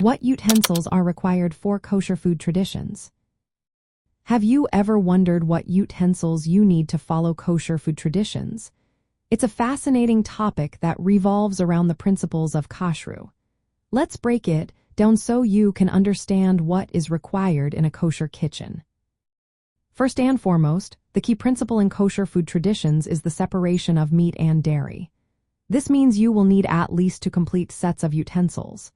What utensils are required for kosher food traditions? Have you ever wondered what utensils you need to follow kosher food traditions? It's a fascinating topic that revolves around the principles of kashrut. Let's break it down so you can understand what is required in a kosher kitchen. First and foremost, the key principle in kosher food traditions is the separation of meat and dairy. This means you will need at least two complete sets of utensils.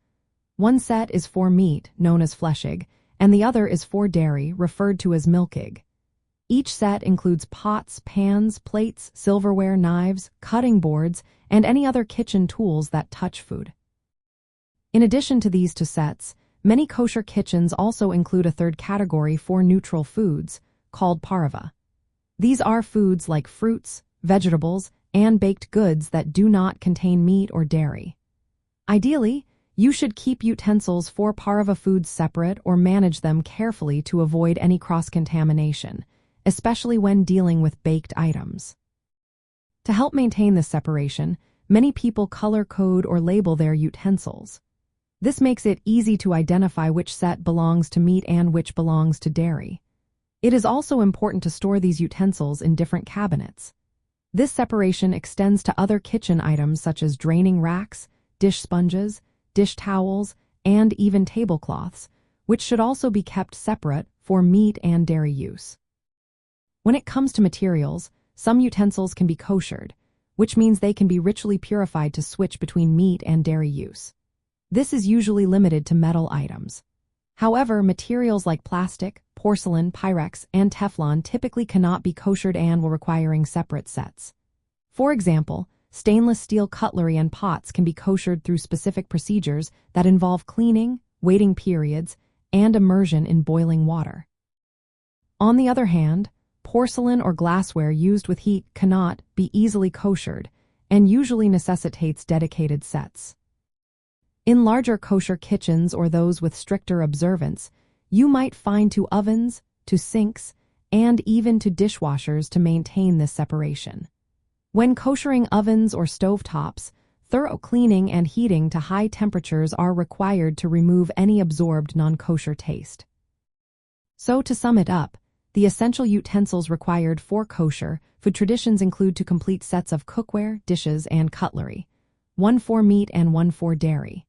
One set is for meat, known as fleshig, and the other is for dairy, referred to as milkig. Each set includes pots, pans, plates, silverware, knives, cutting boards, and any other kitchen tools that touch food. In addition to these two sets, many kosher kitchens also include a third category for neutral foods, called pareve. These are foods like fruits, vegetables, and baked goods that do not contain meat or dairy. Ideally, you should keep utensils for pareve foods separate or manage them carefully to avoid any cross-contamination, especially when dealing with baked items. To help maintain this separation, many people color code or label their utensils. This makes it easy to identify which set belongs to meat and which belongs to dairy. It is also important to store these utensils in different cabinets. This separation extends to other kitchen items such as draining racks, dish sponges, dish towels, and even tablecloths, which should also be kept separate for meat and dairy use. When it comes to materials, some utensils can be koshered, which means they can be ritually purified to switch between meat and dairy use. This is usually limited to metal items. However, materials like plastic, porcelain, Pyrex, and Teflon typically cannot be koshered and will requiring separate sets. For example, stainless steel cutlery and pots can be koshered through specific procedures that involve cleaning, waiting periods, and immersion in boiling water. On the other hand, porcelain or glassware used with heat cannot be easily koshered and usually necessitates dedicated sets. In larger kosher kitchens or those with stricter observance, you might find two ovens, two sinks, and even two dishwashers to maintain this separation. When koshering ovens or stovetops, thorough cleaning and heating to high temperatures are required to remove any absorbed non-kosher taste. So to sum it up, the essential utensils required for kosher food traditions include two complete sets of cookware, dishes, and cutlery, one for meat and one for dairy.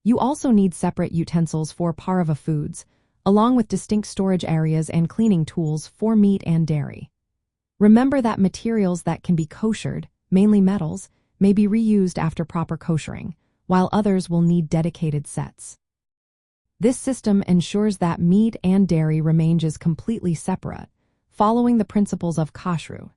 You also need separate utensils for pareve foods, along with distinct storage areas and cleaning tools for meat and dairy. Remember that materials that can be koshered, mainly metals, may be reused after proper koshering, while others will need dedicated sets. This system ensures that meat and dairy remain completely separate, following the principles of kashrut.